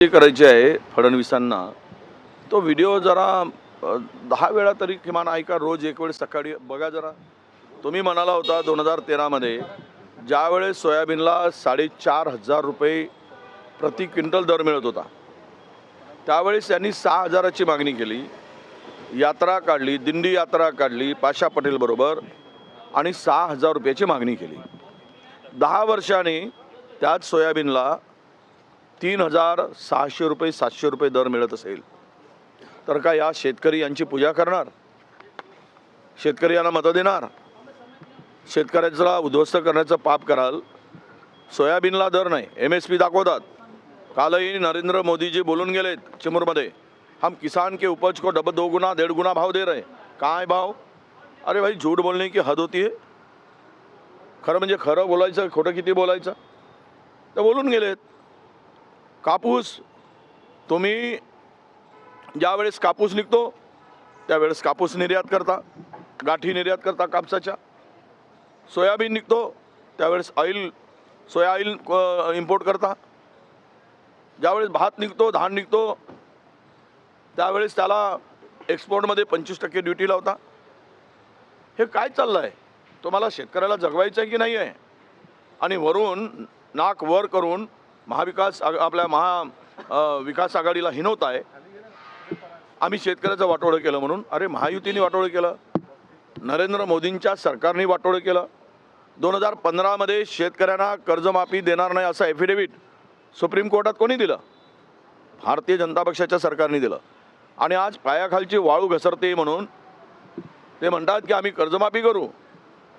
करायची आहे फडणवीसांना तो व्हिडिओ जरा 10 वेळा तरी किमान ऐका, रोज एक वेळ सकाळी बघा जरा. तुम्ही म्हणाला होता 2013 मध्ये ज्यावेळेस सोयाबीनला 4,500 रुपये प्रति क्विंटल दर मिळत होता, त्यावेळेस त्यांनी 6,000ची मागणी केली, यात्रा काढली, दिंडी यात्रा काढली पाशा पटेल बरोबर आणि 6,000 रुपयाची मागणी केली. 10 वर्षांनी त्याच सोयाबीनला 3,600 रुपये 700 रुपये दर मिळत असेल तर का या शेतकरी यांची पूजा करणार? शेतकरी यांना मतं देणार? शेतकऱ्याचा उद्ध्वस्त करण्याचं पाप कराल. सोयाबीनला दर नाही, MSP दाखवतात. कालही नरेंद्र मोदीजी बोलून गेलेत चिमूरमध्ये, हम किसान के उपज को 2 गुना 1.5 गुना भाव दे रहे. काय भाव? अरे भाई, झूठ बोलने की हद होती है. खरं म्हणजे खरं बोलायचं, खोटं किती बोलायचं? तर बोलून गेलेत. कापूस, तुम्ही ज्यावेळेस कापूस निघतो त्यावेळेस कापूस निर्यात करता, गाठी निर्यात करता कापसाच्या. सोयाबीन निघतो त्यावेळेस सोया ऑइल इम्पोर्ट करता. ज्यावेळेस भात निघतो, धान निघतो, त्यावेळेस त्याला एक्सपोर्टमध्ये 25% ड्युटी लावता. हे काय चाललं आहे? तुम्हाला शेतकऱ्याला जगवायचं आहे की नाही आहे? आणि वरून नाक वर करून विकास आघाडीला हिनवत आहे. आम्ही शेतकऱ्याचं वाटोळं केलं म्हणून. अरे, महायुतीने वाटोळं केलं, नरेंद्र मोदींच्या सरकारने वाटोळं केलं. 2015 मध्ये शेतकऱ्यांना कर्जमाफी देणार नाही असं ॲफिडेव्हिट सुप्रीम कोर्टात कोणी दिलं? भारतीय जनता पक्षाच्या सरकारने दिलं. आणि आज पायाखालची वाळू घसरते म्हणून ते म्हणतात की आम्ही कर्जमाफी करू.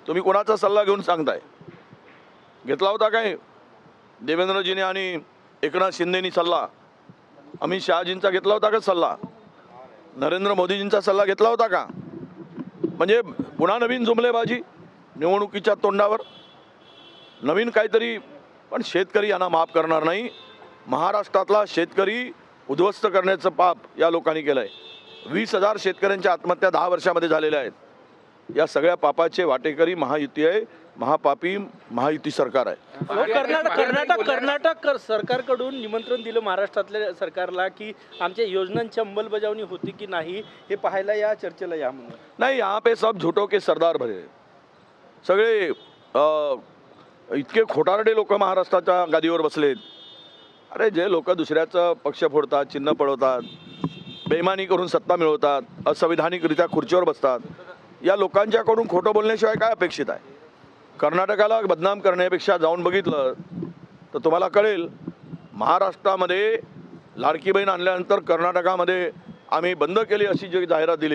तुम्ही कोणाचा सल्ला घेऊन सांगताय? घेतला होता काय देवेंद्रजीने आणि एकनाथ शिंदेनी सल्ला? अमित शहाजींचा घेतला होता का सल्ला? नरेंद्र मोदीजींचा सल्ला घेतला होता का? म्हणजे पुन्हा नवीन जुमलेबाजी निवडणुकीच्या तोंडावर, नवीन काहीतरी. पण शेतकरी यांना माफ करणार नाही. महाराष्ट्रातला शेतकरी उद्ध्वस्त करण्याचं पाप या लोकांनी केलं आहे. 20,000 शेतकऱ्यांच्या आत्महत्या 10 वर्षामध्ये झालेल्या आहेत. या सगळ्या पापाचे वाटेकरी महायुती आहे, महापापी महायुती सरकार आहे. कर्नाटक सरकारकडून निमंत्रण दिलं महाराष्ट्रातल्या सरकारला की आमच्या योजनांची अंमलबजावणी होती की नाही हे पाहायला या चर्चेला या म्हणून. नाही, यहाँ पे सब झूठों के सरदार भरे. सगळे इतके खोटारडे लोक महाराष्ट्राच्या गादीवर बसलेत. अरे, जे लोक दुसऱ्याचं पक्ष फोडतात, चिन्ह पळवतात, बेईमानी करून सत्ता मिळवतात, असंविधानिकरित्या खुर्चीवर बसतात, या लोकांच्याकडून खोटं बोलण्याशिवाय काय अपेक्षित आहे? कर्नाटकाला बदनाम करण्यापेक्षा जाऊन बघितलं तर तुम्हाला कळेल. महाराष्ट्रामध्ये लाडकी बहीण आणल्यानंतर कर्नाटकामध्ये आम्ही बंद केली अशी जी जाहिरात दिली,